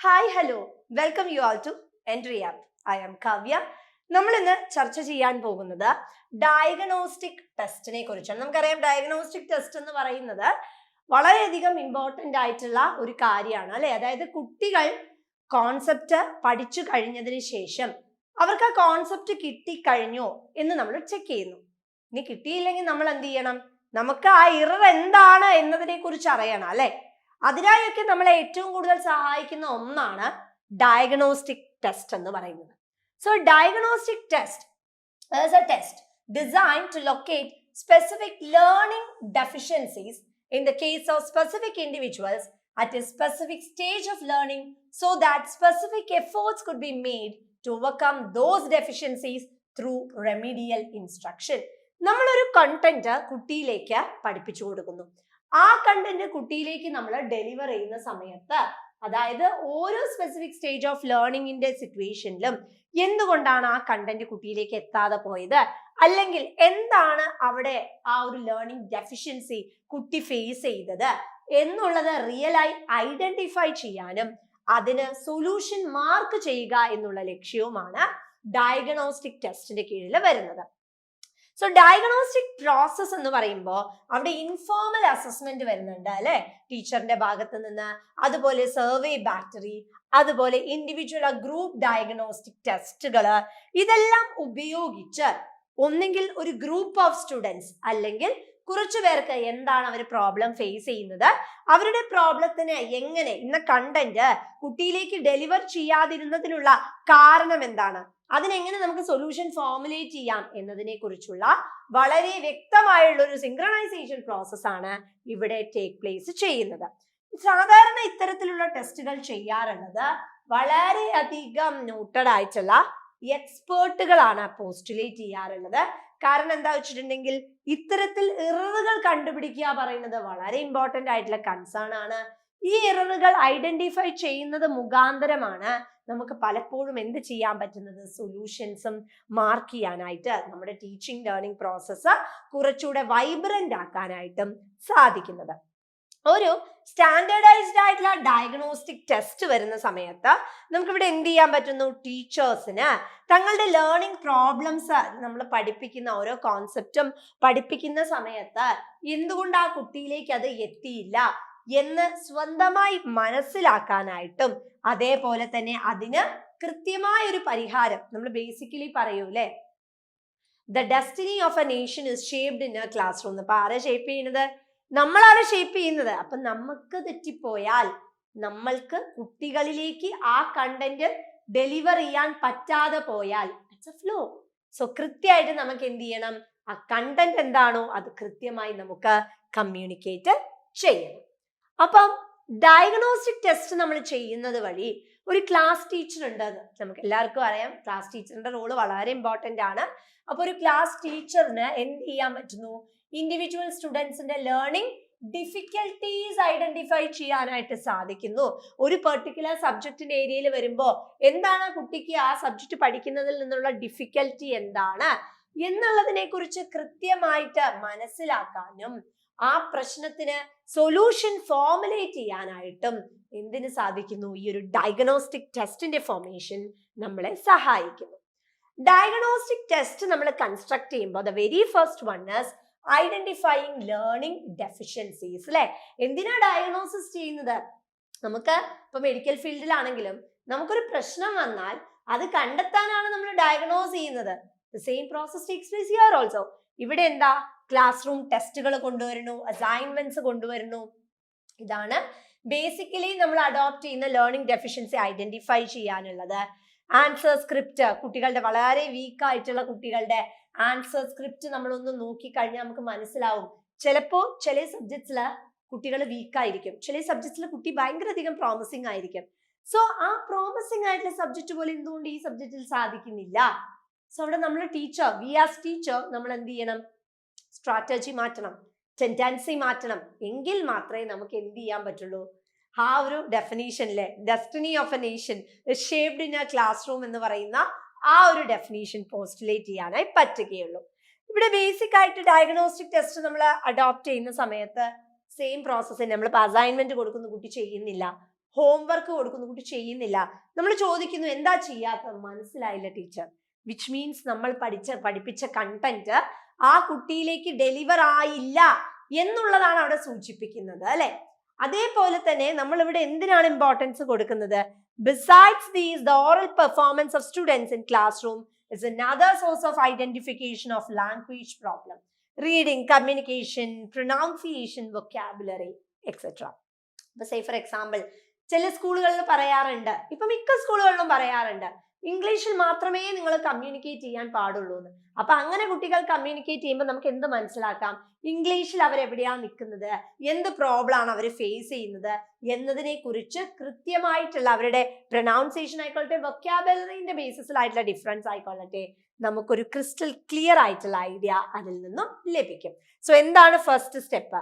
Hi hello welcome you all to Entri app. I am Kavya. നമ്മൾ ഇന്ന് ചർച്ച ചെയ്യാൻ പോകുന്നത് ഡയഗ്നോസ്റ്റിക് ടെസ്റ്റിനെ കുറിച്ചാണ്. നമുക്കറിയാം ഡയഗ്നോസ്റ്റിക് ടെസ്റ്റ് എന്ന് പറയുന്നത് വളരെയധികം ഇമ്പോർട്ടൻ്റ് ആയിട്ടുള്ള ഒരു കാര്യമാണ് അല്ലെ. അതായത് കുട്ടികൾ കോൺസെപ്റ്റ് പഠിച്ചു കഴിഞ്ഞതിന് ശേഷം അവർക്ക് ആ കോൺസെപ്റ്റ് കിട്ടിക്കഴിഞ്ഞോ എന്ന് നമ്മൾ ചെക്ക് ചെയ്യുന്നു. ഇനി കിട്ടിയില്ലെങ്കിൽ നമ്മൾ എന്ത് ചെയ്യണം? നമുക്ക് ആ ഇറർ എന്താണ് എന്നതിനെ കുറിച്ച് അറിയണം അല്ലെ. അതിനായൊക്കെ നമ്മളെ ഏറ്റവും കൂടുതൽ സഹായിക്കുന്ന ഒന്നാണ് ഡയഗ്നോസ്റ്റിക് ടെസ്റ്റ് എന്ന് പറയുന്നത്. So diagnostic test is a test designed to locate specific learning deficiencies in the case of specific individuals at a specific stage of learning so that specific efforts could be made to overcome those deficiencies through remedial instruction. നമ്മളൊരു content കുട്ടിയിലേക്ക് പഠിപ്പിച്ചു കൊടുക്കുന്നു. ആ content കുട്ടിയിലേക്ക് നമ്മൾ deliver ചെയ്യുന്ന സമയത്ത്, അതായത് ഓരോ specific stage of ലേണിംഗിന്റെ സിറ്റുവേഷനിലും എന്തുകൊണ്ടാണ് ആ കണ്ടന്റ് കുട്ടിയിലേക്ക് എത്താതെ പോയത്, അല്ലെങ്കിൽ എന്താണ് അവിടെ ആ ഒരു ലേണിംഗ് ഡെഫിഷ്യൻസി കുട്ടി ഫേസ് ചെയ്തത് എന്നുള്ളത് റിയലായി ഐഡന്റിഫൈ ചെയ്യാനും അതിന് സൊല്യൂഷൻ മാർക്ക് ചെയ്യുക എന്നുള്ള ലക്ഷ്യവുമാണ് ഡയഗ്നോസ്റ്റിക് ടെസ്റ്റിന്റെ കീഴിൽ വരുന്നത്. സോ ഡയഗ്നോസ്റ്റിക് പ്രോസസ് എന്ന് പറയുമ്പോൾ അവിടെ ഇൻഫോർമൽ അസസ്മെന്റ് വരുന്നുണ്ട് അല്ലെ, ടീച്ചറിന്റെ ഭാഗത്ത് നിന്ന്. അതുപോലെ സർവേ ബാറ്ററി, അതുപോലെ ഇൻഡിവിജ്വൽ ഗ്രൂപ്പ് ഡയഗ്നോസ്റ്റിക് ടെസ്റ്റുകൾ, ഇതെല്ലാം ഉപയോഗിച്ച് ഒന്നെങ്കിൽ ഒരു ഗ്രൂപ്പ് ഓഫ് സ്റ്റുഡൻസ് അല്ലെങ്കിൽ കുറച്ചു പേർക്ക് എന്താണ് അവർ പ്രോബ്ലം ഫേസ് ചെയ്യുന്നത്, അവരുടെ പ്രോബ്ലത്തിന് എങ്ങനെ ഇന്ന കണ്ടന്റ് കുട്ടിയിലേക്ക് ഡെലിവർ ചെയ്യാതിരുന്നതിനുള്ള കാരണം എന്താണ്, അതിനെങ്ങനെ നമുക്ക് സൊല്യൂഷൻ ഫോർമുലേറ്റ് ചെയ്യാം എന്നതിനെ കുറിച്ചുള്ള വളരെ വ്യക്തമായുള്ള ഒരു സിങ്ക്രണൈസേഷൻ പ്രോസസ് ആണ് ഇവിടെ ടേക്ക് പ്ലേസ് ചെയ്യുന്നത്. സാധാരണ ഇത്തരത്തിലുള്ള ടെസ്റ്റുകൾ ചെയ്യാറുള്ളത് വളരെയധികം നോട്ടഡ് ആയിട്ടുള്ള എക്സ്പേർട്ടുകളാണ് പോസ്റ്റുലേറ്റ് ചെയ്യാറുള്ളത്. കാരണം എന്താ വെച്ചിട്ടുണ്ടെങ്കിൽ ഇത്തരത്തിൽ എററുകൾ കണ്ടുപിടിക്കുക പറയുന്നത് വളരെ ഇമ്പോർട്ടൻ്റ് ആയിട്ടുള്ള കൺസേൺ ആണ്. ഈ എററുകൾ ഐഡന്റിഫൈ ചെയ്യുന്നത് മുഖാന്തരമാണ് നമുക്ക് പലപ്പോഴും എന്ത് ചെയ്യാൻ പറ്റുന്നത്, സൊല്യൂഷൻസും മാർക്ക് ചെയ്യാനായിട്ട്, നമ്മുടെ ടീച്ചിങ് ലേണിംഗ് പ്രോസസ്സ് കുറച്ചുകൂടെ വൈബ്രന്റ് ആക്കാനായിട്ടും സാധിക്കുന്നത്. ഒരു സ്റ്റാൻഡേർഡൈസ്ഡ് ആയിട്ടുള്ള ഡയഗ്നോസ്റ്റിക് ടെസ്റ്റ് വരുന്ന സമയത്ത് നമുക്കിവിടെ എന്ത് ചെയ്യാൻ പറ്റുന്നു, ടീച്ചേഴ്സിന് തങ്ങളുടെ ലേണിംഗ് പ്രോബ്ലംസ് നമ്മൾ പഠിപ്പിക്കുന്ന ഓരോ കോൺസെപ്റ്റും പഠിപ്പിക്കുന്ന സമയത്ത് എന്തുകൊണ്ട് ആ കുട്ടിയിലേക്ക് അത് എത്തിയില്ല എന്ന് സ്വന്തമായി മനസ്സിലാക്കാനായിട്ടും, അതേപോലെ തന്നെ അതിന് കൃത്യമായ ഒരു പരിഹാരം, നമ്മൾ ബേസിക്കലി പറയൂലേ, the destiny of a nation is shaped in a classroom. അപ്പൊ ആരെ ഷേപ്പ് ചെയ്യുന്നത്? നമ്മളാണ് ഷേപ്പ് ചെയ്യുന്നത്. അപ്പൊ നമുക്ക് തെറ്റിപ്പോയാൽ, നമ്മൾക്ക് കുട്ടികളിലേക്ക് ആ കണ്ടന്റ് ഡെലിവർ ചെയ്യാൻ പറ്റാതെ പോയാൽ ഇറ്റ്സ് എ ഫ്ലോ. സോ കൃത്യമായിട്ട് നമുക്ക് എന്ത് ചെയ്യണം, ആ കണ്ടന്റ് എന്താണോ അത് കൃത്യമായി നമുക്ക് കമ്മ്യൂണിക്കേറ്റ് ചെയ്യണം. അപ്പം ഡയഗ്നോസ്റ്റിക് ടെസ്റ്റ് നമ്മൾ ചെയ്യുന്നത് വഴി ഒരു ക്ലാസ് ടീച്ചർ ഉണ്ടെന്ന് നമുക്ക് എല്ലാവർക്കും അറിയാം. ക്ലാസ് ടീച്ചറിന്റെ റോള് വളരെ ഇമ്പോർട്ടൻ്റ് ആണ്. അപ്പൊ ഒരു ക്ലാസ് ടീച്ചറിന് എന്ത് ചെയ്യാൻ പറ്റുന്നു, ഇൻഡിവിജ്വൽ സ്റ്റുഡൻസിന്റെ ലേണിംഗ് ഡിഫിക്കൽട്ടീസ് ഐഡന്റിഫൈ ചെയ്യാനായിട്ട് സാധിക്കുന്നു. ഒരു പെർട്ടിക്കുലർ സബ്ജക്റ്റിന്റെ ഏരിയയിൽ വരുമ്പോൾ എന്താണ് കുട്ടിക്ക് ആ സബ്ജക്റ്റ് പഠിക്കുന്നതിൽ നിന്നുള്ള ഡിഫിക്കൽട്ടി എന്താണ് എന്നുള്ളതിനെ കുറിച്ച് കൃത്യമായിട്ട് മനസ്സിലാക്കാനും ആ പ്രശ്നത്തിന് സൊല്യൂഷൻ ഫോർമുലേറ്റ് ചെയ്യാനായിട്ടും എന്തിനു സാധിക്കുന്നു, ഈ ഒരു ഡയഗ്നോസ്റ്റിക് ടെസ്റ്റിന്റെ ഫോർമേഷൻ നമ്മളെ സഹായിക്കുന്നു. ഡയഗ്നോസ്റ്റിക് ടെസ്റ്റ് നമ്മൾ കൺസ്ട്രക്ട് ചെയ്യുമ്പോൾ the very first one is identifying learning deficiencies അല്ലെ. എന്തിനാ ഡയഗ്നോസിസ് ചെയ്യുന്നത്? നമുക്ക് ഇപ്പൊ മെഡിക്കൽ ഫീൽഡിലാണെങ്കിലും നമുക്കൊരു പ്രശ്നം വന്നാൽ അത് കണ്ടെത്താനാണ് നമ്മൾ ഡയഗ്നോസ് ചെയ്യുന്നത്. The same process takes place here also. ഇവിടെ എന്താ, ക്ലാസ് റൂം ടെസ്റ്റുകൾ കൊണ്ടുവരുന്നു, അസൈൻമെന്റ്സ് കൊണ്ടുവരുന്നു. ഇതാണ് ബേസിക്കലി നമ്മൾ അഡോപ്റ്റ് ചെയ്യുന്ന ലേണിംഗ് ഡെഫിഷ്യൻസി ഐഡന്റിഫൈ ചെയ്യാനുള്ളത്. ആൻസർ സ്ക്രിപ്റ്റ്, കുട്ടികളുടെ വളരെ വീക്ക് ആയിട്ടുള്ള കുട്ടികളുടെ ആൻസർ സ്ക്രിപ്റ്റ് നമ്മളൊന്ന് നോക്കിക്കഴിഞ്ഞാൽ നമുക്ക് മനസ്സിലാവും. ചിലപ്പോ ചില സബ്ജക്ട്സില് കുട്ടികൾ വീക്കായിരിക്കും, ചില സബ്ജക്ട്സിൽ കുട്ടി ഭയങ്കര അധികം പ്രോമിസിങ് ആയിരിക്കും. സോ ആ പ്രോമിസിങ് ആയിട്ടുള്ള സബ്ജക്ട് പോലെ എന്തുകൊണ്ട് ഈ സബ്ജക്റ്റിൽ സാധിക്കുന്നില്ല? സോ അവിടെ നമ്മൾ ടീച്ചർ, വി ആസ് ടീച്ചർ നമ്മൾ എന്ത് ചെയ്യണം, സ്ട്രാറ്റജി മാറ്റണം, ടെൻഡൻസി മാറ്റണം. എങ്കിൽ മാത്രമേ നമുക്ക് എന്ത് ചെയ്യാൻ പറ്റുള്ളൂ, ആ ഒരു ഡെഫിനീഷനിലെ destiny of a nation shaped in a classroom എന്ന് പറയുന്ന ആ ഒരു ഡെഫിനീഷൻ പോസ്റ്റുലേറ്റ് ചെയ്യാനായി പറ്റുകയുള്ളൂ. ഇവിടെ ബേസിക് ആയിട്ട് ഡയഗ്നോസ്റ്റിക് ടെസ്റ്റ് നമ്മൾ അഡോപ്റ്റ് ചെയ്യുന്ന സമയത്ത് സെയിം പ്രോസസ്സ്, നമ്മളിപ്പോൾ അസൈൻമെന്റ് കൊടുക്കുന്ന കുട്ടി ചെയ്യുന്നില്ല, ഹോംവർക്ക് കൊടുക്കുന്നു, കുട്ടി ചെയ്യുന്നില്ല, നമ്മൾ ചോദിക്കുന്നു എന്താ ചെയ്യാത്തത്, മനസ്സിലായില്ല ടീച്ചർ, വിച്ച് മീൻസ് നമ്മൾ പഠിപ്പിച്ച കണ്ടന്റ് ആ കുട്ടിയിലേക്ക് ഡെലിവർ ആയില്ല എന്നുള്ളതാണ് അവിടെ സൂചിപ്പിക്കുന്നത് അല്ലെ. അതേപോലെ തന്നെ നമ്മൾ ഇവിടെ എന്തിനാണ് ഇമ്പോർട്ടൻസ് കൊടുക്കുന്നത്? Besides these the oral performance of students in class room is another source of identification of language problem. Reading, communication, pronunciation, vocabulary, etc. ഇപ്പൊ സേ ഫോർ എക്സാമ്പിൾ ചില സ്കൂളുകളിൽ പറയാറുണ്ട്, ഇപ്പൊ മിക്ക സ്കൂളുകളിലും പറയാറുണ്ട്, ഇംഗ്ലീഷിൽ മാത്രമേ നിങ്ങൾ കമ്മ്യൂണിക്കേറ്റ് ചെയ്യാൻ പാടുള്ളൂ എന്ന്. അപ്പൊ അങ്ങനെ കുട്ടികൾ കമ്മ്യൂണിക്കേറ്റ് ചെയ്യുമ്പോൾ നമുക്ക് എന്ത് മനസ്സിലാക്കാം? ഇംഗ്ലീഷിൽ അവരെവിടെയാണ് നിൽക്കുന്നത്, എന്ത് പ്രോബ്ലം ആണ് അവർ ഫേസ് ചെയ്യുന്നത് എന്നതിനെ കുറിച്ച് കൃത്യമായിട്ടുള്ള അവരുടെ പ്രൊനൗൺസിയേഷൻ ആയിക്കോട്ടെ, വൊക്കാബുലറിന്റെ ബേസിസിലായിട്ടുള്ള ഡിഫറൻസ് ആയിക്കൊള്ളട്ടെ, നമുക്കൊരു ക്രിസ്റ്റൽ ക്ലിയർ ആയിട്ടുള്ള ഐഡിയ അതിൽ നിന്നും ലഭിക്കും. സോ എന്താണ് first step?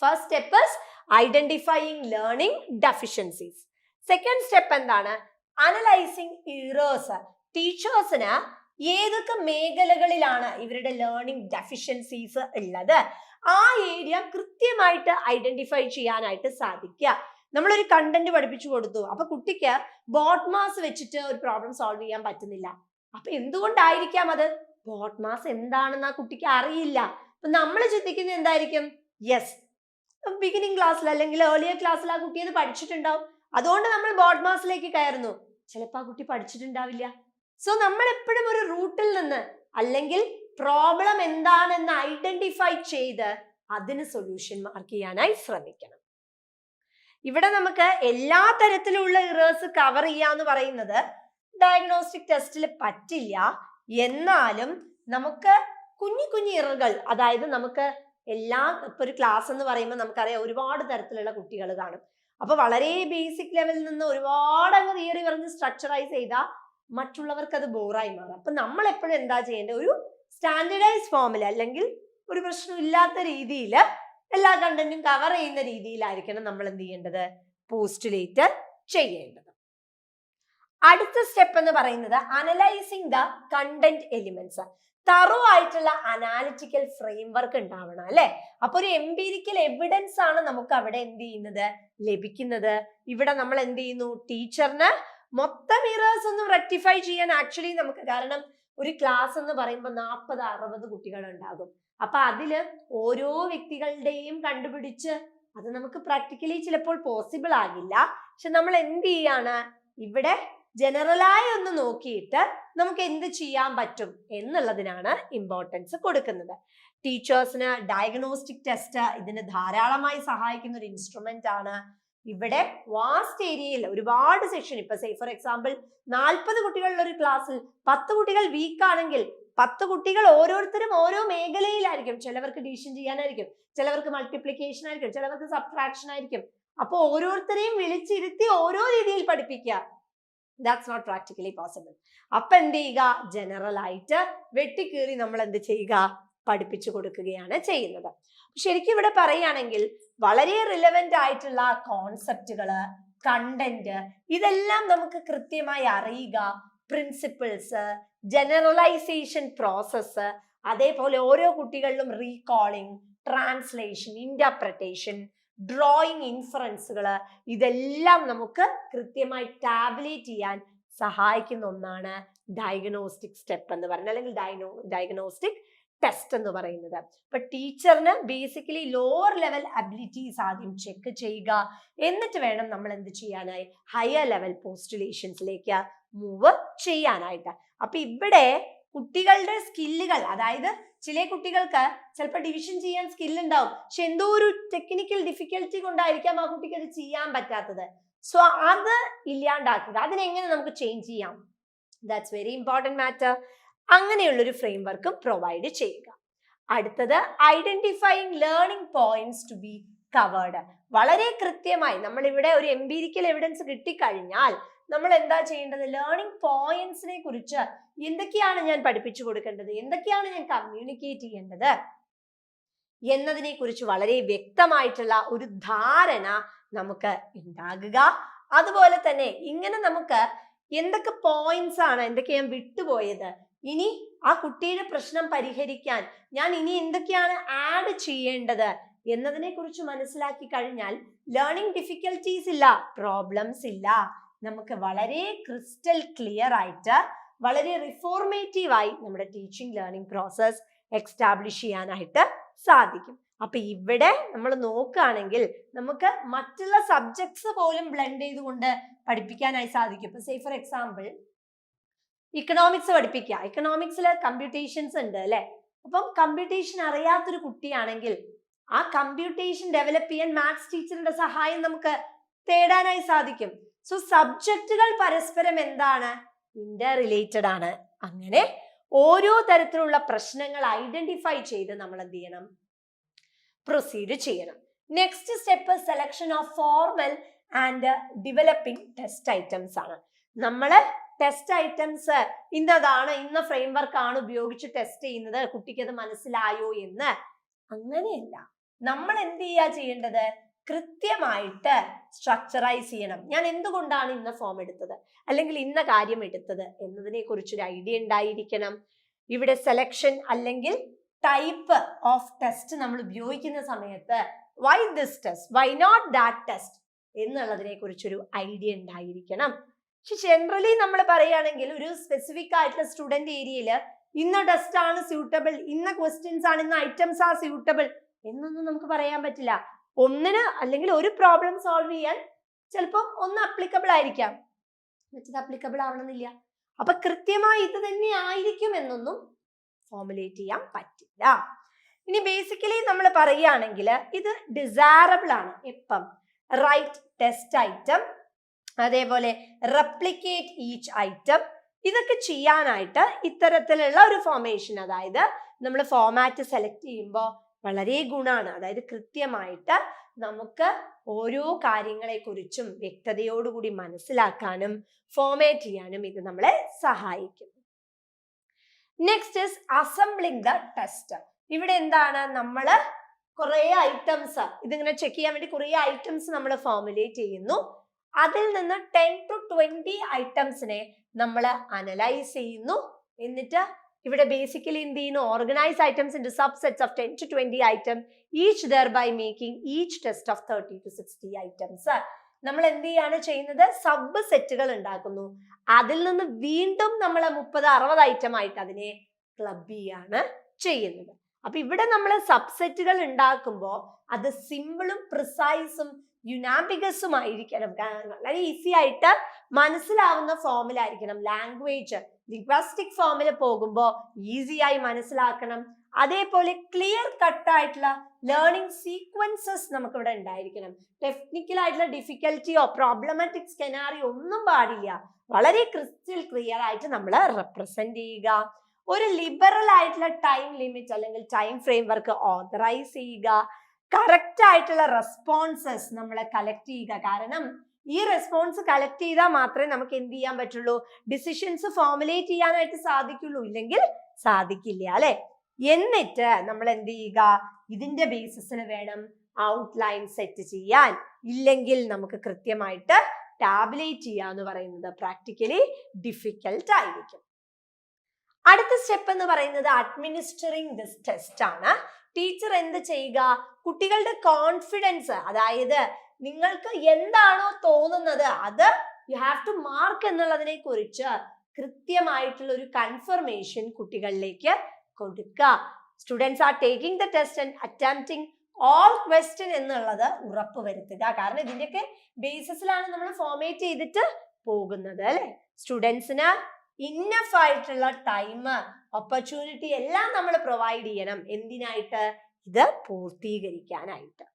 First step is identifying learning deficiencies. Second step എന്താണ്? Analysing errors. ടീച്ചേഴ്സിന് ഏതൊക്കെ മേഖലകളിലാണ് ഇവരുടെ ലേണിംഗ് ഡെഫിഷ്യൻസീസ് ഉള്ളത്, ആ ഏരിയ കൃത്യമായിട്ട് ഐഡന്റിഫൈ ചെയ്യാനായിട്ട് സാധിക്കുക. നമ്മളൊരു കണ്ടന്റ് പഠിപ്പിച്ചു കൊടുത്തു, അപ്പൊ കുട്ടിക്ക് ബോട്ട് മാസ് വെച്ചിട്ട് ഒരു പ്രോബ്ലം സോൾവ് ചെയ്യാൻ പറ്റുന്നില്ല. അപ്പൊ എന്തുകൊണ്ടായിരിക്കാം അത്? ബോട്ട് മാസ് എന്താണെന്ന് ആ കുട്ടിക്ക് അറിയില്ല. അപ്പൊ നമ്മൾ ചിന്തിക്കുന്നത് എന്തായിരിക്കും? യെസ്, ബിഗിനിങ് ക്ലാസ്സിൽ അല്ലെങ്കിൽ ഏർലിയർ ക്ലാസ്സിൽ ആ കുട്ടി അത് പഠിച്ചിട്ടുണ്ടാവും, അതുകൊണ്ട് നമ്മൾ ബോട്ട് മാസിലേക്ക് കയറുന്നു. ചിലപ്പോൾ ആ കുട്ടി പഠിച്ചിട്ടുണ്ടാവില്ല. സോ നമ്മൾ എപ്പോഴും ഒരു റൂട്ടിൽ നിന്ന് അല്ലെങ്കിൽ പ്രോബ്ലം എന്താണെന്ന് ഐഡന്റിഫൈ ചെയ്ത് അതിന് സൊല്യൂഷൻ മാർക്ക് ചെയ്യാനായി ശ്രമിക്കണം. ഇവിടെ നമുക്ക് എല്ലാ തരത്തിലുള്ള ഇറേഴ്സ് കവർ ചെയ്യാന്ന് പറയുന്നത് ഡയഗ്നോസ്റ്റിക് ടെസ്റ്റിൽ പറ്റില്ല. എന്നാലും നമുക്ക് കുഞ്ഞു കുഞ്ഞു ഇറകൾ, അതായത് നമുക്ക് ഇപ്പൊ ഒരു ക്ലാസ് എന്ന് പറയുമ്പോൾ നമുക്കറിയാം ഒരുപാട് തരത്തിലുള്ള കുട്ടികൾ കാണും. അപ്പൊ വളരെ ബേസിക് ലെവലിൽ നിന്ന് ഒരുപാട് അങ്ങ് തിയറി പറഞ്ഞ് സ്ട്രക്ചറൈസ് ചെയ്താൽ മറ്റുള്ളവർക്ക് അത് ബോറായി മാറും. അപ്പൊ നമ്മൾ എപ്പോഴും എന്താ ചെയ്യേണ്ടത്? ഒരു സ്റ്റാൻഡേർഡൈസ് ഫോമിൽ അല്ലെങ്കിൽ ഒരു പ്രശ്നം ഇല്ലാത്ത രീതിയിൽ എല്ലാ കണ്ടന്റും കവർ ചെയ്യുന്ന രീതിയിലായിരിക്കണം നമ്മൾ എന്ത് ചെയ്യേണ്ടത്? പോസ്റ്റുലേറ്റ് ചെയ്യേണ്ടത്. അടുത്ത സ്റ്റെപ്പ് എന്ന് പറയുന്നത് analysing the content elements. Thorough ആയിട്ടുള്ള അനാലിറ്റിക്കൽ ഫ്രെയിംവർക്ക് ഉണ്ടാവണം അല്ലെ. അപ്പൊ ഒരു എംപിരിക്കൽ എവിഡൻസ് ആണ് നമുക്ക് അവിടെ എന്ത് ചെയ്യുന്നത്? ലഭിക്കുന്നത്. ഇവിടെ നമ്മൾ എന്ത് ചെയ്യുന്നു? ടീച്ചറിന് മൊത്തം ഇറേഴ്സ് ഒന്നും റെക്ടിഫൈ ചെയ്യാൻ ആക്ച്വലി നമുക്ക്, കാരണം ഒരു ക്ലാസ് എന്ന് പറയുമ്പോൾ 40-60 കുട്ടികൾ ഉണ്ടാകും. അപ്പൊ അതില് ഓരോ വ്യക്തികളുടെയും കണ്ടുപിടിച്ച് അത് നമുക്ക് പ്രാക്ടിക്കലി ചിലപ്പോൾ പോസിബിൾ ആകില്ല. പക്ഷെ നമ്മൾ എന്ത് ചെയ്യാണ്? ഇവിടെ ജനറലായി ഒന്ന് നോക്കിയിട്ട് നമുക്ക് എന്ത് ചെയ്യാൻ പറ്റും എന്നുള്ളതിനാണ് ഇമ്പോർട്ടൻസ് കൊടുക്കുന്നത്. ടീച്ചേഴ്സിന് ഡയഗ്നോസ്റ്റിക് ടെസ്റ്റ് ഇതിന് ധാരാളമായി സഹായിക്കുന്ന ഒരു ഇൻസ്ട്രുമെന്റ് ആണ്. ഇവിടെ വാസ്റ്റ് ഏരിയയിൽ ഒരുപാട് സെക്ഷൻ, ഇപ്പൊ സേ ഫോർ എക്സാമ്പിൾ 40 കുട്ടികളുള്ള ഒരു ക്ലാസ്സിൽ 10 കുട്ടികൾ വീക്ക് ആണെങ്കിൽ 10 കുട്ടികൾ ഓരോരുത്തരും ഓരോ മേഖലയിലായിരിക്കും. ചിലവർക്ക് ഡിവിഷൻ ചെയ്യാനായിരിക്കും, ചിലവർക്ക് മൾട്ടിപ്ലിക്കേഷൻ ആയിരിക്കും, ചിലവർക്ക് സബ്ട്രാക്ഷൻ ആയിരിക്കും. അപ്പൊ ഓരോരുത്തരെയും വിളിച്ചിരുത്തി ഓരോ രീതിയിൽ പഠിപ്പിക്കുക. That's not practically possible. അപ്പൊ എന്ത് ചെയ്യുക? ജനറൽ ആയിട്ട് വെട്ടിക്കീറി നമ്മൾ എന്ത് ചെയ്യുക? പഠിപ്പിച്ചു കൊടുക്കുകയാണ് ചെയ്യുന്നത്. ശരിക്കും ഇവിടെ പറയുകയാണെങ്കിൽ വളരെ റിലവന്റ് ആയിട്ടുള്ള കോൺസെപ്റ്റുകള്, കണ്ടന്റ്, ഇതെല്ലാം നമുക്ക് കൃത്യമായി അറിയുക. പ്രിൻസിപ്പിൾസ്, ജനറലൈസേഷൻ പ്രോസസ്സ്, അതേപോലെ ഓരോ കുട്ടികളിലും റീകോളിംഗ്, ട്രാൻസ്ലേഷൻ, ഇന്റർപ്രിട്ടേഷൻ, ഡ്രോയിങ്, ഇൻഫറൻസുകൾ, ഇതെല്ലാം നമുക്ക് കൃത്യമായി ടാബുലേറ്റ് ചെയ്യാൻ സഹായിക്കുന്ന ഒന്നാണ് ഡയഗ്നോസ്റ്റിക് സ്റ്റെപ്പ് എന്ന് പറയുന്നത്, അല്ലെങ്കിൽ ഡയഗ്നോസ്റ്റിക് ടെസ്റ്റ് എന്ന് പറയുന്നത്. അപ്പൊ ടീച്ചറിന് ബേസിക്കലി ലോവർ ലെവൽ അബിലിറ്റീസ് ആദ്യം ചെക്ക് ചെയ്യുക, എന്നിട്ട് വേണം നമ്മൾ എന്ത് ചെയ്യാനായി? ഹയർ ലെവൽ പോസ്റ്റുലേഷൻസിലേക്ക് മൂവ് ചെയ്യാനായിട്ട്. അപ്പൊ ഇവിടെ കുട്ടികളുടെ സ്കില്ലുകൾ, അതായത് ചില കുട്ടികൾക്ക് ചിലപ്പോൾ ഡിവിഷൻ ചെയ്യാൻ സ്കിൽ ഉണ്ടാവും, പക്ഷെ എന്തോ ഒരു ടെക്നിക്കൽ ഡിഫിക്കൽറ്റി കൊണ്ടായിരിക്കാം ആ കുട്ടിക്ക് അത് ചെയ്യാൻ പറ്റാത്തത്. സോ അത് ഇല്ലാണ്ടാക്കുക. അതിനെങ്ങനെ നമുക്ക് ചേഞ്ച് ചെയ്യാം? That's very important matter. അങ്ങനെയുള്ളൊരു ഫ്രെയിംവർക്കും പ്രൊവൈഡ് ചെയ്യുക. അടുത്തത് identifying learning points to be covered. വളരെ കൃത്യമായി നമ്മൾ ഇവിടെ ഒരു എംപിരിക്കൽ എവിഡൻസ് കിട്ടിക്കഴിഞ്ഞാൽ നമ്മൾ എന്താ ചെയ്യേണ്ടത്? ലേണിംഗ് പോയിന്റ്സിനെ കുറിച്ച് എന്തൊക്കെയാണ് ഞാൻ പഠിപ്പിച്ചു കൊടുക്കേണ്ടത്, എന്തൊക്കെയാണ് ഞാൻ കമ്മ്യൂണിക്കേറ്റ് ചെയ്യേണ്ടത് എന്നതിനെ കുറിച്ച് വളരെ വ്യക്തമായിട്ടുള്ള ഒരു ധാരണ നമുക്ക് ഉണ്ടാകുക. അതുപോലെ തന്നെ ഇങ്ങനെ നമുക്ക് എന്തൊക്കെ പോയിന്റ്സ് ആണ്, എന്തൊക്കെ ഞാൻ വിട്ടുപോയത്, ഇനി ആ കുട്ടിയുടെ പ്രശ്നം പരിഹരിക്കാൻ ഞാൻ ഇനി എന്തൊക്കെയാണ് ആഡ് ചെയ്യേണ്ടത് എന്നതിനെ കുറിച്ച് മനസ്സിലാക്കി കഴിഞ്ഞാൽ ലേണിംഗ് ഡിഫിക്കൽട്ടീസ് ഇല്ല, പ്രോബ്ലംസ് ഇല്ല. നമുക്ക് വളരെ ക്രിസ്റ്റൽ ക്ലിയർ ആയിട്ട് വളരെ റിഫോർമേറ്റീവായി നമ്മുടെ ടീച്ചിങ് ലേണിംഗ് പ്രോസസ് എക്സ്റ്റാബ്ലിഷ് ചെയ്യാനായിട്ട് സാധിക്കും. അപ്പൊ ഇവിടെ നമ്മൾ നോക്കുകയാണെങ്കിൽ നമുക്ക് മറ്റുള്ള സബ്ജക്ട്സ് പോലും ബ്ലെൻഡ് ചെയ്തുകൊണ്ട് പഠിപ്പിക്കാനായി സാധിക്കും. ഇപ്പൊ സേ ഫോർ എക്സാമ്പിൾ ഇക്കണോമിക്സ് പഠിപ്പിക്കുക, ഇക്കണോമിക്സിൽ കമ്പ്യൂട്ടേഷൻസ് ഉണ്ട് അല്ലെ. അപ്പം കമ്പ്യൂട്ടേഷൻ അറിയാത്തൊരു കുട്ടിയാണെങ്കിൽ ആ കമ്പ്യൂട്ടേഷൻ ഡെവലപ്പ് ചെയ്യാൻ മാത്സ് ടീച്ചറുടെ സഹായം നമുക്ക് തേടാനായി സാധിക്കും. സോ സബ്ജക്റ്റുകൾ പരസ്പരം എന്താണ്, ഇന്റർ റിലേറ്റഡ് ആണ്. അങ്ങനെ ഓരോ തരത്തിലുള്ള പ്രശ്നങ്ങൾ ഐഡന്റിഫൈ ചെയ്ത് നമ്മൾ എന്ത് ചെയ്യണം, പ്രൊസീഡ് ചെയ്യണം. Next step selection of formal and developing test items ആണ്. നമ്മള് ടെസ്റ്റ് ഐറ്റംസ് ഇന്നതാണ്, ഇന്ന ഫ്രെയിംവർക്ക് ആണ് ഉപയോഗിച്ച് ടെസ്റ്റ് ചെയ്യുന്നത്, കുട്ടിക്ക് അത് മനസ്സിലായോ എന്ന് അങ്ങനെയല്ല. നമ്മൾ എന്ത് ചെയ്യേണ്ടത്, കൃത്യമായിട്ട് സ്ട്രക്ചറൈസ് ചെയ്യണം. ഞാൻ എന്തുകൊണ്ടാണ് ഇന്ന ഫോം എടുത്തത് അല്ലെങ്കിൽ ഇന്ന കാര്യം എടുത്തത് എന്നതിനെ കുറിച്ചൊരു ഐഡിയ ഉണ്ടായിരിക്കണം. ഇവിടെ സെലക്ഷൻ അല്ലെങ്കിൽ ടൈപ്പ് ഓഫ് ടെസ്റ്റ് നമ്മൾ ഉപയോഗിക്കുന്ന സമയത്ത് why this test, why not that test എന്നുള്ളതിനെ കുറിച്ചൊരു ഐഡിയ ഉണ്ടായിരിക്കണം. പക്ഷെ ജനറലി നമ്മൾ പറയുകയാണെങ്കിൽ ഒരു സ്പെസിഫിക് ആയിട്ടുള്ള സ്റ്റുഡന്റ് ഏരിയയിൽ ഇന്ന ടെസ്റ്റ് ആണ് സ്യൂട്ടബിൾ, ഇന്ന ക്വസ്റ്റ്യൻസ് ആണ്, ഇന്ന ഐറ്റംസ് ആ സ്യൂട്ടബിൾ എന്നൊന്നും നമുക്ക് പറയാൻ പറ്റില്ല. ഒന്നിന് അല്ലെങ്കിൽ ഒരു പ്രോബ്ലം സോൾവ് ചെയ്യാൻ ചിലപ്പോൾ ഒന്ന് അപ്ലിക്കബിൾ ആയിരിക്കാം, മറ്റത് അപ്ലിക്കബിൾ ആവണമെന്നില്ല. അപ്പൊ കൃത്യമായി ഇത് തന്നെ ആയിരിക്കും എന്നൊന്നും ഫോർമുലേറ്റ് ചെയ്യാൻ പറ്റില്ല. ഇനി ബേസിക്കലി നമ്മൾ പറയുകയാണെങ്കിൽ ഇത് ഡിസൈറബിൾ ആണ്. എപ്പം റൈറ്റ് ടെസ്റ്റ് ഐറ്റം, അതേപോലെ റെപ്ലിക്കേറ്റ് ഈച്ച് ഐറ്റം, ഇതൊക്കെ ചെയ്യാനായിട്ട് ഇത്തരത്തിലുള്ള ഒരു ഫോർമേഷൻ, അതായത് നമ്മൾ ഫോർമാറ്റ് സെലക്ട് ചെയ്യുമ്പോൾ വളരെ ഗുണമാണ്. അതായത് കൃത്യമായിട്ട് നമുക്ക് ഓരോ കാര്യങ്ങളെ കുറിച്ചും വ്യക്തതയോടുകൂടി മനസ്സിലാക്കാനും ഫോർമാറ്റ് ചെയ്യാനും ഇത് നമ്മളെ സഹായിക്കും. Next is assembling the test. ഇവിടെ എന്താണ്, നമ്മൾ കുറെ ഐറ്റംസ് ഇതിങ്ങനെ ചെക്ക് ചെയ്യാൻ വേണ്ടി കുറെ ഐറ്റംസ് നമ്മൾ ഫോർമുലേറ്റ് ചെയ്യുന്നു. അതിൽ നിന്ന് 10 to 20 ഐറ്റംസിനെ നമ്മൾ അനലൈസ് ചെയ്യുന്നു. എന്നിട്ട് ഇവിടെ ബേസിക്കലി എന്ത് ചെയ്യുന്നു, organise items into subsets of 10 to 20 item each thereby making each test of 30 to 60 items. നമ്മൾ എന്ത് ചെയ്യാണ് ചെയ്യുന്നത്, സബ് സെറ്റുകൾ ഉണ്ടാക്കുന്നു. അതിൽ നിന്ന് വീണ്ടും നമ്മൾ 30-60 ഐറ്റം ആയിട്ട് അതിനെ ക്ലബ് ചെയ്യാണ് ചെയ്യുന്നത്. അപ്പൊ ഇവിടെ നമ്മൾ സബ്സെറ്റുകൾ ഉണ്ടാക്കുമ്പോൾ അത് സിമ്പിളും പ്രിസൈസും യുനാംബിഗസും ആയിരിക്കണം. വളരെ ഈസി ആയിട്ട് മനസ്സിലാവുന്ന ഫോമിലായിരിക്കണം. ലാംഗ്വേജ് ലിംഗ്വാസ്റ്റിക് ഫോമിൽ പോകുമ്പോൾ ഈസിയായി മനസ്സിലാക്കണം. അതേപോലെ ക്ലിയർ കട്ട് ആയിട്ടുള്ള ലേണിംഗ് സീക്വൻസസ് നമുക്ക് ഇവിടെ ഉണ്ടായിരിക്കണം. ടെക്നിക്കൽ ആയിട്ടുള്ള ഡിഫിക്കൽറ്റിയോ പ്രോബ്ലമാറ്റിക് സ്കെനാറിയോ ഒന്നും പാടില്ല. വളരെ ക്രിസ്റ്റൽ ക്ലിയർ ആയിട്ട് നമ്മൾ റെപ്രസെന്റ് ചെയ്യുക. ഒരു ലിബറൽ ആയിട്ടുള്ള ടൈം ലിമിറ്റ് അല്ലെങ്കിൽ ടൈം ഫ്രെയിം വർക്ക് ഓതറൈസ് ചെയ്യുക. കറക്റ്റ് ആയിട്ടുള്ള റെസ്പോൺസസ് നമ്മൾ കളക്ട് ചെയ്യുക. കാരണം ഈ റെസ്പോൺസ് കളക്ട് ചെയ്താൽ മാത്രമേ നമുക്ക് എന്ത് ചെയ്യാൻ പറ്റുള്ളൂ, ഡിസിഷൻസ് ഫോർമുലേറ്റ് ചെയ്യാനായിട്ട് സാധിക്കുള്ളൂ. ഇല്ലെങ്കിൽ സാധിക്കില്ല അല്ലെ. എന്നിട്ട് നമ്മൾ എന്ത് ചെയ്യുക, ഇതിന്റെ ബേസിസിൽ വേണം ഔട്ട്ലൈൻ സെറ്റ് ചെയ്യാൻ. ഇല്ലെങ്കിൽ നമുക്ക് കൃത്യമായിട്ട് ടാബുലേറ്റ് ചെയ്യുക എന്ന് പറയുന്നത് പ്രാക്ടിക്കലി ഡിഫിക്കൽട്ട് ആയിരിക്കും. അടുത്ത സ്റ്റെപ്പ് എന്ന് പറയുന്നത് അഡ്മിനിസ്റ്ററിങ് ദിസ് ടെസ്റ്റ് ആണ്. ടീച്ചർ എന്ത് ചെയ്യുക, കുട്ടികളുടെ കോൺഫിഡൻസ്, അതായത് നിങ്ങൾക്ക് എന്താണോ തോന്നുന്നത് അത് യു ഹാവ് ടു മാർക്ക് എന്നുള്ളതിനെ കുറിച്ച് കൃത്യമായിട്ടുള്ള ഒരു കൺഫർമേഷൻ കുട്ടികളിലേക്ക് കൊടുക്കുക. Students are taking the test and attempting all question എന്നുള്ളത് ഉറപ്പ് വരുത്തുക. കാരണം ഇതിന്റെയൊക്കെ ബേസിസിലാണ് നമ്മൾ ഫോർമേറ്റ് ചെയ്തിട്ട് പോകുന്നത് അല്ലെ. സ്റ്റുഡൻസിന് ഇന്നഫ് ആയിട്ടുള്ള ടൈം, ഓപ്പർച്യൂണിറ്റി എല്ലാം നമ്മൾ പ്രൊവൈഡ് ചെയ്യണം. എന്തിനായിട്ട്, ഇത് പൂർത്തീകരിക്കാനായിട്ട്.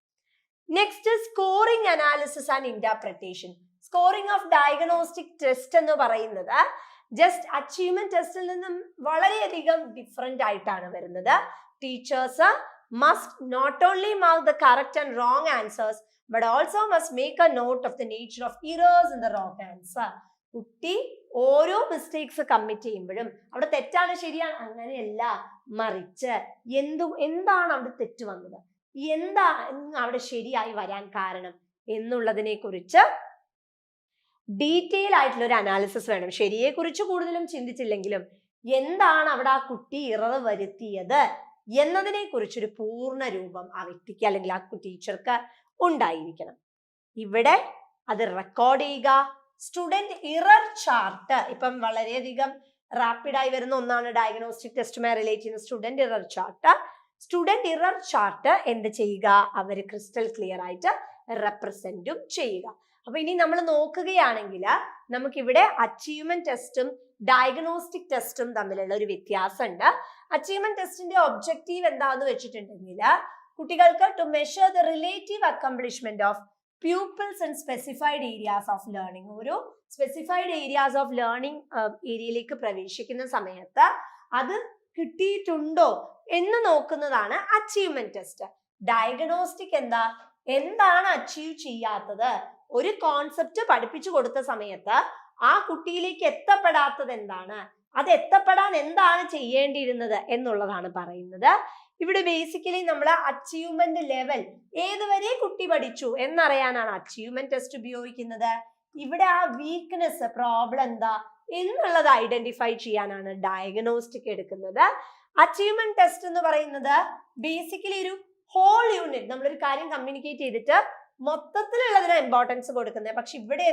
Next scoring analysis and interpretation. Scoring of diagnostic test എന്ന് പറയുന്നത് ജസ്റ്റ് അച്ചീവ്മെന്റ് ടെസ്റ്റിൽ നിന്നും വളരെയധികം ഡിഫറെന്റ് ആയിട്ടാണ് വരുന്നത്. Teachers must not only mark the correct and wrong answers but also must make a note of the nature of errors in the wrong answer. കുട്ടി ഓരോ mistakes commit ചെയ്യുമ്പോഴും അവിടെ തെറ്റാണ് ശരിയാണ് അങ്ങനെയല്ല, മറിച്ച് എന്താണ് അവിടെ തെറ്റ് വന്നത്, എന്താ അവിടെ ശരിയായി വരാൻ കാരണം എന്നുള്ളതിനെ കുറിച്ച് ഡീറ്റെയിൽ ആയിട്ടുള്ള ഒരു അനാലിസിസ് വേണം. ശരിയെ കുറിച്ച് കൂടുതലും ചിന്തിച്ചില്ലെങ്കിലും എന്താണ് അവിടെ ആ കുട്ടി ഇറവ് വരുത്തിയത് എന്നതിനെ കുറിച്ചൊരു പൂർണ്ണ രൂപം ആ വ്യക്തിക്ക് അല്ലെങ്കിൽ ആ ടീച്ചർക്ക് ഉണ്ടായിരിക്കണം. ഇവിടെ അത് റെക്കോർഡ് ചെയ്യുക. സ്റ്റുഡന്റ് ഇറർ ചാർട്ട്, ഇപ്പം വളരെയധികം റാപ്പിഡായി വരുന്ന ഒന്നാണ് ഡയഗ്നോസ്റ്റിക് ടെസ്റ്റുമായി റിലേറ്റ് ചെയ്യുന്ന student error chart. Student error chart എന്ത് ചെയ്യുക, അവർ ക്രിസ്റ്റൽ ക്ലിയർ ആയിട്ട് റെപ്രസെന്റും ചെയ്യുക. അപ്പൊ ഇനി നമ്മൾ നോക്കുകയാണെങ്കിൽ നമുക്കിവിടെ അച്ചീവ്മെന്റ് ടെസ്റ്റും ഡയഗ്നോസ്റ്റിക് ടെസ്റ്റും തമ്മിലുള്ള ഒരു വ്യത്യാസമുണ്ട്. അച്ചീവ്മെന്റ് ടെസ്റ്റിന്റെ ഒബ്ജക്റ്റീവ് എന്താന്ന് വെച്ചിട്ടുണ്ടെങ്കിൽ കുട്ടികൾക്ക് to measure the relative accomplishment of pupils in specified areas of learning. ഒരു സ്പെസിഫൈഡ് ഏരിയാസ് ഓഫ് ലേണിംഗ് ഏരിയയിലേക്ക് പ്രവേശിക്കുന്ന സമയത്ത് അത് കിട്ടിയിട്ടുണ്ടോ എന്ന് നോക്കുന്നതാണ് അച്ചീവ്മെന്റ് ടെസ്റ്റ്. ഡയഗ്നോസ്റ്റിക് എന്താണ് അച്ചീവ് ചെയ്യാത്തത്, ഒരു കോൺസെപ്റ്റ് പഠിപ്പിച്ചു കൊടുത്ത സമയത്ത് ആ കുട്ടിയിലേക്ക് എത്തപ്പെടാത്തത് എന്താണ്, അത് എത്തപ്പെടാൻ എന്താണ് ചെയ്യേണ്ടിയിരുന്നത് എന്നുള്ളതാണ് പറയുന്നത്. ഇവിടെ ബേസിക്കലി നമ്മൾ അച്ചീവ്മെന്റ് ലെവൽ ഏതുവരെ കുട്ടി പഠിച്ചു എന്നറിയാനാണ് അച്ചീവ്മെന്റ് ടെസ്റ്റ് ഉപയോഗിക്കുന്നത്. ഇവിടെ ആ വീക്ക്നെസ് പ്രോബ്ലം എന്താ എന്നുള്ളത് ഐഡന്റിഫൈ ചെയ്യാനാണ് ഡയഗ്നോസ്റ്റിക് എടുക്കുന്നത്. അച്ചീവ്മെന്റ് ടെസ്റ്റ് എന്ന് പറയുന്നത് ബേസിക്കലി ഒരു ഹോൾ യൂണിറ്റ്, നമ്മളൊരു കാര്യം കമ്മ്യൂണിക്കേറ്റ് ചെയ്തിട്ട് മൊത്തത്തിലുള്ളതിന് ഇമ്പോർട്ടൻസ് കൊടുക്കുന്നത്. പക്ഷെ ഇവിടെ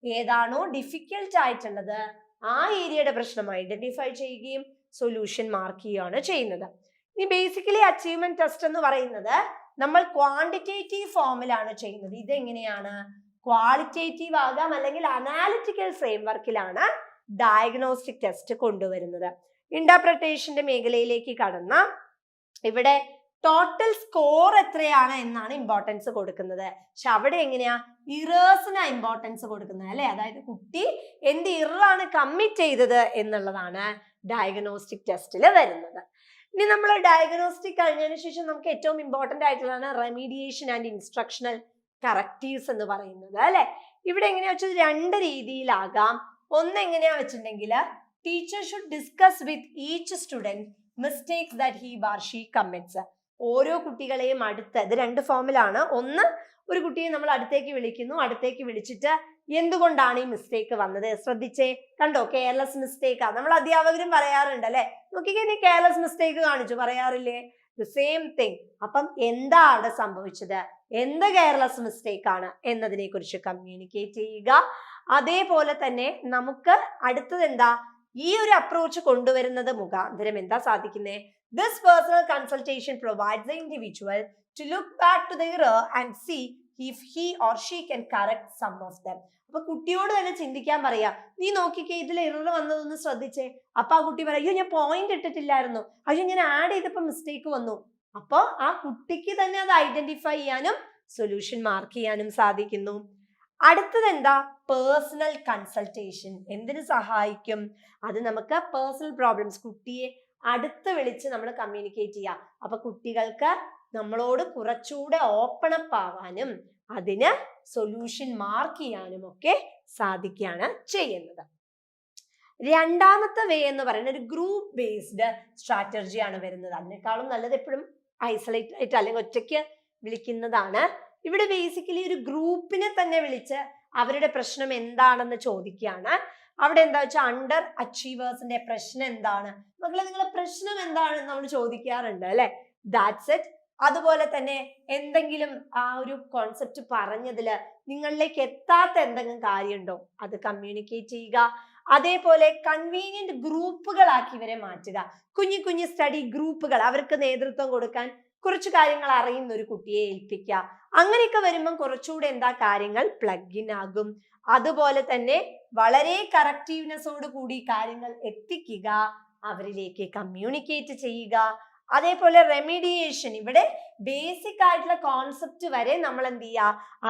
ഏതാണോ ഡിഫിക്കൽട്ട് ആയിട്ടുള്ളത് ആ ഏരിയയുടെ പ്രശ്നം ഐഡന്റിഫൈ ചെയ്യുകയും സൊല്യൂഷൻ മാർക്ക് ചെയ്യുകയാണ് ചെയ്യുന്നത്. ഇനി ബേസിക്കലി അച്ചീവ്മെന്റ് ടെസ്റ്റ് എന്ന് പറയുന്നത് നമ്മൾ ക്വാണ്ടിറ്റേറ്റീവ് ഫോമിലാണ് ചെയ്യുന്നത്. ഇതെങ്ങനെയാണ്, ക്വാളിറ്റേറ്റീവ് ആകാം അല്ലെങ്കിൽ അനാലിറ്റിക്കൽ ഫ്രെയിംവർക്കിലാണ് ഡയഗ്നോസ്റ്റിക് ടെസ്റ്റ് കൊണ്ടുവരുന്നത്. ഇന്റർപ്രിട്ടേഷന്റെ മേഖലയിലേക്ക് കടന്ന ഇവിടെ ടോട്ടൽ സ്കോർ എത്രയാണ് എന്നാണ് ഇമ്പോർട്ടൻസ് കൊടുക്കുന്നത്. പക്ഷെ അവിടെ എങ്ങനെയാ ഇറേഴ്സിനാ ഇമ്പോർട്ടൻസ് കൊടുക്കുന്നത് അല്ലെ, അതായത് കുട്ടി എന്ത് ഇററാണ് കമ്മിറ്റ് ചെയ്തത് എന്നുള്ളതാണ് ഡയഗ്നോസ്റ്റിക് ടെസ്റ്റിൽ വരുന്നത്. ഇനി നമ്മൾ ഡയഗ്നോസ്റ്റിക് കഴിഞ്ഞതിന് ശേഷം നമുക്ക് ഏറ്റവും ഇമ്പോർട്ടന്റ് ആയിട്ടുള്ളതാണ് റെമീഡിയേഷൻ ആൻഡ് ഇൻസ്ട്രക്ഷണൽ കറക്റ്റീവ്സ് എന്ന് പറയുന്നത് അല്ലെ. ഇവിടെ എങ്ങനെയാ വെച്ചത്, രണ്ട് രീതിയിലാകാം. ഒന്ന് എങ്ങനെയാ വെച്ചിട്ടുണ്ടെങ്കിൽ teacher should discuss with each student mistakes that he or she commits. ഓരോ കുട്ടികളെയും ഇത് രണ്ട് ഫോമിലാണ്. ഒന്ന്, ഒരു കുട്ടിയെ നമ്മൾ അടുത്തേക്ക് വിളിക്കുന്നു, അടുത്തേക്ക് വിളിച്ചിട്ട് എന്തുകൊണ്ടാണ് ഈ മിസ്റ്റേക്ക് വന്നത് ശ്രദ്ധിച്ചേ, കണ്ടോ കെയർലെസ് മിസ്റ്റേക്കാ, നമ്മൾ അധ്യാപകരും പറയാറുണ്ട് അല്ലെ, നോക്കിക്കേ നീ കെയർലെസ് മിസ്റ്റേക്ക് കാണിച്ചു, പറയാറില്ലേ, ദ സെയിം തിങ്. അപ്പം എന്താ അവിടെ സംഭവിച്ചത്, എന്ത് കെയർലെസ് മിസ്റ്റേക്ക് ആണ് എന്നതിനെ കുറിച്ച് കമ്മ്യൂണിക്കേറ്റ് ചെയ്യുക. അതേപോലെ തന്നെ നമുക്ക് അടുത്തത് ഈ ഒരു അപ്രോച്ച് കൊണ്ടുവരുന്നത് മുഖാന്തരം എന്താ സാധിക്കുന്നേ, this personal consultation provides the individual to look back to the error and see if he or she can correct some of them. അപ്പൊ കുട്ടിയോട് തന്നെ ചിന്തിക്കാൻ പറയാ, നീ നോക്കിക്കേ ഇതിൽ എറർ വന്നതൊന്ന് ശ്രദ്ധിച്ചേ. അപ്പൊ ആ കുട്ടി പറയാം, അയ്യോ ഞാൻ പോയിന്റ് ഇട്ടിട്ടില്ലായിരുന്നു, അയ്യോ ഞാൻ ആഡ് ചെയ്തപ്പോ മിസ്റ്റേക്ക് വന്നു. അപ്പൊ ആ കുട്ടിക്ക് തന്നെ അത് ഐഡന്റിഫൈ ചെയ്യാനും സൊല്യൂഷൻ മാർക്ക് ചെയ്യാനും സാധിക്കുന്നു. അടുത്തത് പേഴ്സണൽ കൺസൾട്ടേഷൻ. എന്തിനു സഹായിക്കും, അത് നമുക്ക് പേഴ്സണൽ പ്രോബ്ലംസ് കുട്ടിയെ അടുത്ത് വിളിച്ച് നമ്മൾ കമ്മ്യൂണിക്കേറ്റ് ചെയ്യാം. അപ്പൊ കുട്ടികൾക്ക് നമ്മളോട് കുറച്ചുകൂടെ ഓപ്പൺ അപ്പ് ആവാനും അതിന് സൊല്യൂഷൻ മാർക്ക് ചെയ്യാനും ഒക്കെ സാധിക്കുകയാണ് ചെയ്യുന്നത്. രണ്ടാമത്തെ വേ എന്ന് പറയുന്നത് ഒരു ഗ്രൂപ്പ് ബേസ്ഡ് സ്ട്രാറ്റജിയാണ് വരുന്നത്. അതിനേക്കാളും നല്ലത് എപ്പോഴും ഐസൊലേറ്റ് ആയിട്ട് അല്ലെങ്കിൽ ഒറ്റയ്ക്ക് വിളിക്കുന്നതാണ്. ഇവിടെ ബേസിക്കലി ഒരു ഗ്രൂപ്പിനെ തന്നെ വിളിച്ച് അവരുടെ പ്രശ്നം എന്താണെന്ന് ചോദിക്കുകയാണ്. അവിടെ എന്താ വെച്ചാൽ അണ്ടർ അച്ചീവേഴ്സിന്റെ പ്രശ്നം എന്താണ്, മക്കളെ നിങ്ങളുടെ പ്രശ്നം എന്താണ് നമ്മൾ ചോദിക്കാറുണ്ട് അല്ലെ, ദാറ്റ്സ് ഇറ്റ്. അതുപോലെ തന്നെ എന്തെങ്കിലും ആ ഒരു കോൺസെപ്റ്റ് പറഞ്ഞതില് നിങ്ങളിലേക്ക് എത്താത്ത എന്തെങ്കിലും കാര്യമുണ്ടോ അത് കമ്മ്യൂണിക്കേറ്റ് ചെയ്യുക. അതേപോലെ കൺവീനിയന്റ് ഗ്രൂപ്പുകളാക്കി ഇവരെ മാറ്റുക. കുഞ്ഞു കുഞ്ഞു സ്റ്റഡി ഗ്രൂപ്പുകൾ, അവർക്ക് നേതൃത്വം കൊടുക്കാൻ കുറച്ച് കാര്യങ്ങൾ അറിയുന്ന ഒരു കുട്ടിയെ ഏൽപ്പിക്കുക. അങ്ങനെയൊക്കെ വരുമ്പം കുറച്ചുകൂടെ കാര്യങ്ങൾ പ്ലഗ് ഇൻ ആകും. അതുപോലെ തന്നെ വളരെ കറക്റ്റീവ്നെസ്സോട് കൂടി കാര്യങ്ങൾ എത്തിക്കുക, അവരിലേക്ക് കമ്മ്യൂണിക്കേറ്റ് ചെയ്യുക. അതേപോലെ റെമീഡിയേഷൻ, ഇവിടെ ബേസിക് ആയിട്ടുള്ള കോൺസെപ്റ്റ് വരെ നമ്മൾ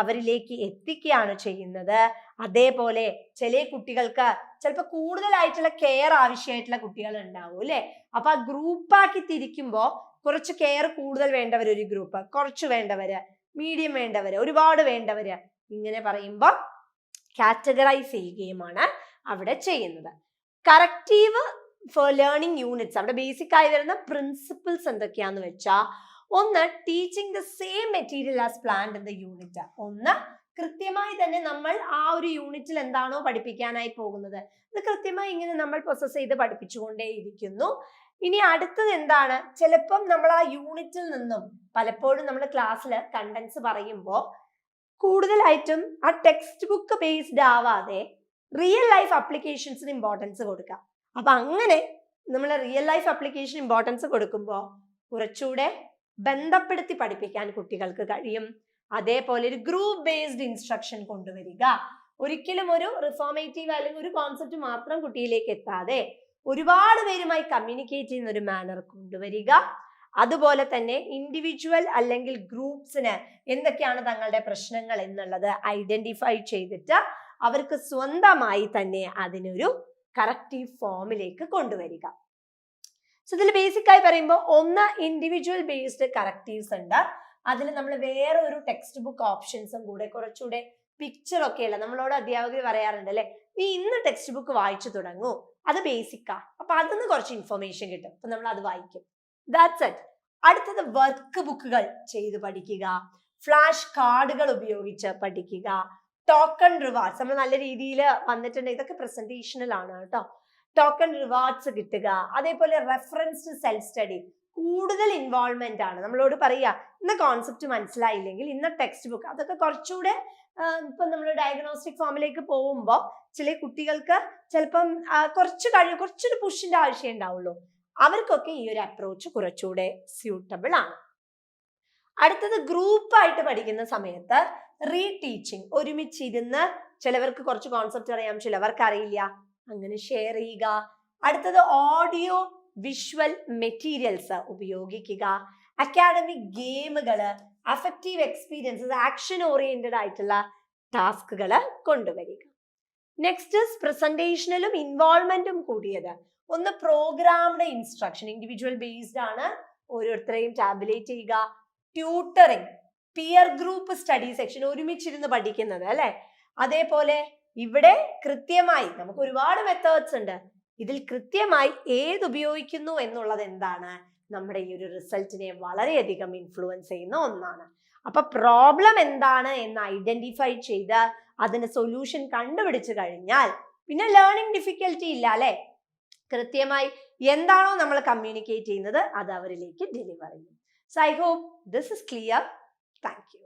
അവരിലേക്ക് എത്തിക്കുകയാണ് ചെയ്യുന്നത്. അതേപോലെ ചില കുട്ടികൾക്ക് ചിലപ്പോൾ കൂടുതലായിട്ടുള്ള കെയർ ആവശ്യമായിട്ടുള്ള കുട്ടികൾ ഉണ്ടാവും അല്ലെ. അപ്പൊ ആ ഗ്രൂപ്പാക്കി തിരിക്കുമ്പോൾ കുറച്ച് കെയർ കൂടുതൽ വേണ്ടവര് ഒരു ഗ്രൂപ്പ്, കുറച്ച് വേണ്ടവര്, മീഡിയം വേണ്ടവര്, ഒരുപാട് വേണ്ടവര്, ഇങ്ങനെ പറയുമ്പോൾ കാറ്റഗറൈസ് ചെയ്യുകയുമാണ് അവിടെ ചെയ്യുന്നത്. കറക്റ്റീവ് ഫോർ ലേണിംഗ് യൂണിറ്റ്സ്, അവിടെ ബേസിക് ആയി വരുന്ന പ്രിൻസിപ്പിൾസ് എന്തൊക്കെയാന്ന് വെച്ചാൽ, ഒന്ന് teaching the same material as planned in the unit. ഒന്ന് കൃത്യമായി തന്നെ നമ്മൾ ആ ഒരു യൂണിറ്റിൽ എന്താണോ പഠിപ്പിക്കാനായി പോകുന്നത് അത് കൃത്യമായി ഇങ്ങനെ നമ്മൾ പ്രോസസ് ചെയ്ത് പഠിപ്പിച്ചുകൊണ്ടേയിരിക്കുന്നു. ഇനി അടുത്തത് എന്താണ്, ചിലപ്പം നമ്മൾ ആ യൂണിറ്റിൽ നിന്നും പലപ്പോഴും നമ്മൾ ക്ലാസ്സിൽ കണ്ടന്റ്സ് പറയുമ്പോൾ കൂടുതലായിട്ടും ആ ടെക്സ്റ്റ് ബുക്ക് ബേസ്ഡ് ആവാതെ റിയൽ ലൈഫ് അപ്ലിക്കേഷൻസിന് ഇമ്പോർട്ടൻസ് കൊടുക്കുക. അപ്പൊ അങ്ങനെ നമ്മൾ റിയൽ ലൈഫ് അപ്ലിക്കേഷൻ ഇമ്പോർട്ടൻസ് കൊടുക്കുമ്പോൾ കുറച്ചുകൂടെ ബന്ധപ്പെടുത്തി പഠിപ്പിക്കാൻ കുട്ടികൾക്ക് കഴിയും. അതേപോലെ ഒരു ഗ്രൂപ്പ് ബേസ്ഡ് ഇൻസ്ട്രക്ഷൻ കൊണ്ടുവരിക. ഒരിക്കലും ഒരു റിഫോർമേറ്റീവ് അല്ലെങ്കിൽ ഒരു കോൺസെപ്റ്റ് മാത്രം കുട്ടിയിലേക്ക് എത്താതെ ഒരുപാട് പേരുമായി കമ്മ്യൂണിക്കേറ്റ് ചെയ്യുന്ന ഒരു മാനർ കൊണ്ടുവരിക. അതുപോലെ തന്നെ ഇൻഡിവിജ്വൽ അല്ലെങ്കിൽ ഗ്രൂപ്പ്സിന് എന്തൊക്കെയാണ് തങ്ങളുടെ പ്രശ്നങ്ങൾ എന്നുള്ളത് ഐഡന്റിഫൈ ചെയ്തിട്ട് അവർക്ക് സ്വന്തമായി തന്നെ അതിനൊരു കറക്റ്റീവ് ഫോമിലേക്ക് കൊണ്ടുവരിക. സോ ഇതിൽ ബേസിക് ആയി പറയുമ്പോൾ ഒന്ന് ഇൻഡിവിജ്വൽ ബേസ്ഡ് കറക്റ്റീവ്സ് ഉണ്ട്. അതിൽ നമ്മൾ വേറെ ഒരു ടെക്സ്റ്റ് ബുക്ക് ഓപ്ഷൻസും കൂടെ കുറച്ചുകൂടെ പിക്ചർ ഒക്കെ ഉള്ള, നമ്മളോട് അധ്യാപകർ പറയാറുണ്ട് അല്ലെ, നീ ഇന്ന് ടെക്സ്റ്റ് ബുക്ക് വായിച്ചു തുടങ്ങൂ, അത് ബേസിക്കാ, അപ്പൊ അതിന്ന് കുറച്ച് ഇൻഫർമേഷൻ കിട്ടും, അപ്പൊ നമ്മൾ അത് വായിക്കും. That's it. അടുത്തത് വർക്ക് ബുക്കുകൾ ചെയ്ത് പഠിക്കുക, ഫ്ലാഷ് കാർഡുകൾ ഉപയോഗിച്ച് പഠിക്കുക, ടോക്കൺ റിവാർഡ്സ് നമ്മൾ നല്ല രീതിയിൽ വന്നിട്ടുണ്ട്, ഇതൊക്കെ പ്രസന്റേഷനിലാണ് കേട്ടോ. ടോക്കൺ റിവാർഡ്സ് കിട്ടുക, അതേപോലെ റെഫറൻസ് സെൽഫ് സ്റ്റഡി, കൂടുതൽ ഇൻവോൾവ്മെന്റ് ആണ്. നമ്മളോട് പറയുക ഇന്ന കോൺസെപ്റ്റ് മനസ്സിലായില്ലെങ്കിൽ ഇന്ന ടെക്സ്റ്റ് ബുക്ക്, അതൊക്കെ കുറച്ചുകൂടെ ഇപ്പൊ നമ്മൾ ഡയഗ്നോസ്റ്റിക് ഫോമിലേക്ക് പോകുമ്പോൾ ചില കുട്ടികൾക്ക് ചിലപ്പം കുറച്ചൊരു പുഷിന്റെ ആവശ്യം ഉണ്ടാവുള്ളൂ. അവർക്കൊക്കെ ഈ ഒരു അപ്രോച്ച് കുറച്ചുകൂടെ സ്യൂട്ടബിൾ ആണ്. അടുത്തത് ഗ്രൂപ്പായിട്ട് പഠിക്കുന്ന സമയത്ത് റീടീച്ചിങ്, ഒരുമിച്ചിരുന്ന് ചിലവർക്ക് കുറച്ച് കോൺസെപ്റ്റ് അറിയാം, ചിലവർക്ക് അറിയില്ല, അങ്ങനെ ഷെയർ ചെയ്യുക. അടുത്തത് ഓഡിയോ വിഷ്വൽ മെറ്റീരിയൽസ് ഉപയോഗിക്കുക, അക്കാഡമിക് ഗെയിമുകള്, അഫക്റ്റീവ് എക്സ്പീരിയൻസസ്, ആക്ഷൻ ഓറിയന്റഡ് ആയിട്ടുള്ള ടാസ്കുകൾ കൊണ്ടുവരിക. നെക്സ്റ്റ് പ്രസന്റേഷനിലും ഇൻവോൾവ്മെന്റും കൂടിയത്. ഒന്ന് പ്രോഗ്രാംഡ് ഇൻസ്ട്രക്ഷൻ, ഇൻഡിവിജ്വൽ ബേസ്ഡ് ആണ്, ഓരോരുത്തരെയും ടാബുലേറ്റ് ചെയ്യുക. Tutoring, peer group study section, ഒരുമിച്ചിരുന്ന് പഠിക്കുന്നത് അല്ലെ. അതേപോലെ ഇവിടെ കൃത്യമായി നമുക്ക് ഒരുപാട് മെത്തേഡ്സ് ഉണ്ട്, ഇതിൽ കൃത്യമായി ഏത് ഉപയോഗിക്കുന്നു എന്നുള്ളത് എന്താണ് നമ്മുടെ ഈ ഒരു റിസൾട്ടിനെ വളരെയധികം ഇൻഫ്ലുവൻസ് ചെയ്യുന്ന ഒന്നാണ്. അപ്പൊ പ്രോബ്ലം എന്താണ് എന്ന് ഐഡന്റിഫൈ ചെയ്ത് അതിന് സൊല്യൂഷൻ കണ്ടുപിടിച്ചു കഴിഞ്ഞാൽ പിന്നെ ലേണിംഗ് ഡിഫിക്കൽറ്റി ഇല്ല അല്ലെ. കൃത്യമായി എന്താണോ നമ്മൾ കമ്മ്യൂണിക്കേറ്റ് ചെയ്യുന്നത് അത് അവരിലേക്ക് ഡെലിവർ ചെയ്യും. So I hope this is clear. Thank U.